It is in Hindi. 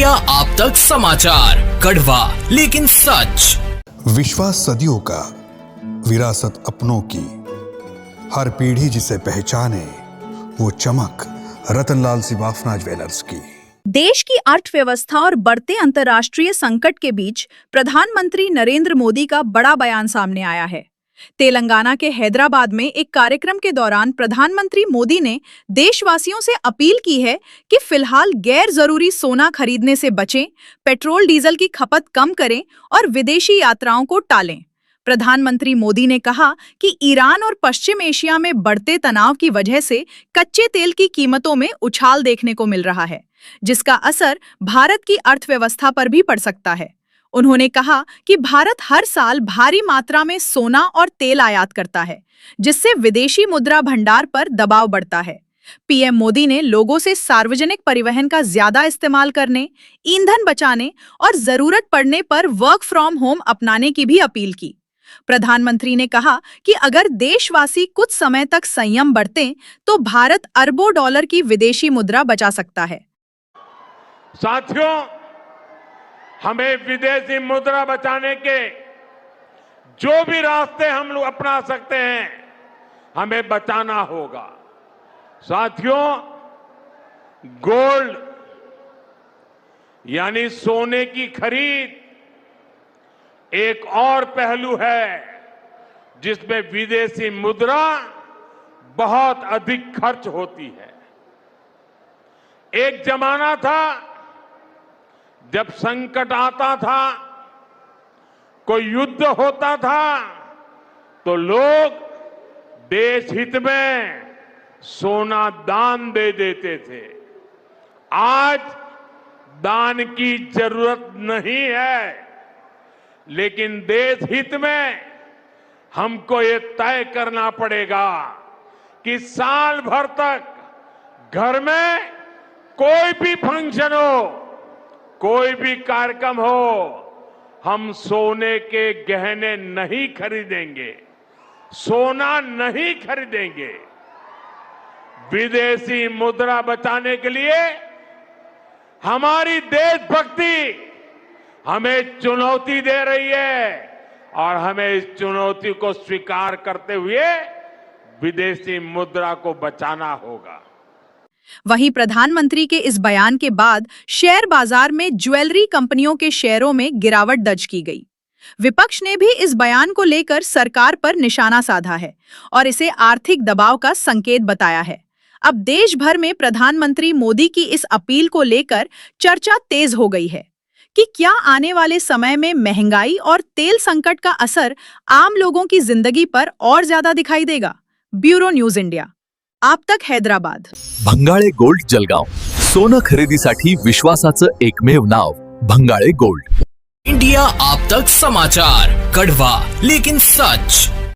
इंडिया आप तक समाचार, कड़वा लेकिन सच। विश्वास सदियों का, विरासत अपनों की, हर पीढ़ी जिसे पहचाने, वो चमक रतनलाल सिवाफना ज्वेलर्स की। देश की अर्थव्यवस्था और बढ़ते अंतर्राष्ट्रीय संकट के बीच प्रधानमंत्री नरेंद्र मोदी का बड़ा बयान सामने आया है। तेलंगाना के हैदराबाद में एक कार्यक्रम के दौरान प्रधानमंत्री मोदी ने देशवासियों से अपील की है कि फिलहाल गैर जरूरी सोना खरीदने से बचें, पेट्रोल डीजल की खपत कम करें और विदेशी यात्राओं को टालें। प्रधानमंत्री मोदी ने कहा कि ईरान और पश्चिम एशिया में बढ़ते तनाव की वजह से कच्चे तेल की कीमतों में उछाल देखने को मिल रहा है, जिसका असर भारत की अर्थव्यवस्था पर भी पड़ सकता है। उन्होंने कहा कि भारत हर साल भारी मात्रा में सोना और तेल आयात करता है, जिससे विदेशी मुद्रा भंडार पर दबाव बढ़ता है। पीएम मोदी ने लोगों से सार्वजनिक परिवहन का ज्यादा इस्तेमाल करने, ईंधन बचाने और जरूरत पड़ने पर वर्क फ्रॉम होम अपनाने की भी अपील की। प्रधानमंत्री ने कहा कि अगर देशवासी कुछ समय तक संयम बरतें, तो भारत अरबों डॉलर की विदेशी मुद्रा बचा सकता है। साथियों, हमें विदेशी मुद्रा बचाने के जो भी रास्ते हम लोग अपना सकते हैं, हमें बचाना होगा। साथियों, गोल्ड यानी सोने की खरीद एक और पहलू है जिसमें विदेशी मुद्रा बहुत अधिक खर्च होती है। एक जमाना था जब संकट आता था, कोई युद्ध होता था, तो लोग देश हित में सोना दान दे देते थे। आज दान की जरूरत नहीं है, लेकिन देश हित में हमको ये तय करना पड़ेगा कि साल भर तक घर में कोई भी फंक्शन हो, कोई भी कार्यक्रम हो, हम सोने के गहने नहीं खरीदेंगे, सोना नहीं खरीदेंगे। विदेशी मुद्रा बचाने के लिए हमारी देशभक्ति हमें चुनौती दे रही है और हमें इस चुनौती को स्वीकार करते हुए विदेशी मुद्रा को बचाना होगा। वहीं प्रधानमंत्री के इस बयान के बाद शेयर बाजार में ज्वेलरी कंपनियों के शेयरों में गिरावट दर्ज की गई। विपक्ष ने भी इस बयान को लेकर सरकार पर निशाना साधा है और इसे आर्थिक दबाव का संकेत बताया है। अब देश भर में प्रधानमंत्री मोदी की इस अपील को लेकर चर्चा तेज हो गई है कि क्या आने वाले समय में महंगाई और तेल संकट का असर आम लोगों की जिंदगी पर और ज्यादा दिखाई देगा। ब्यूरो न्यूज इंडिया, आप तक हैदराबाद। भंगाळे गोल्ड जलगाव, सोनं खरेदीसाठी विश्वासाचं एकमेव नाव भंगाळे गोल्ड। इंडिया आप तक समाचार, कड़वा लेकिन सच।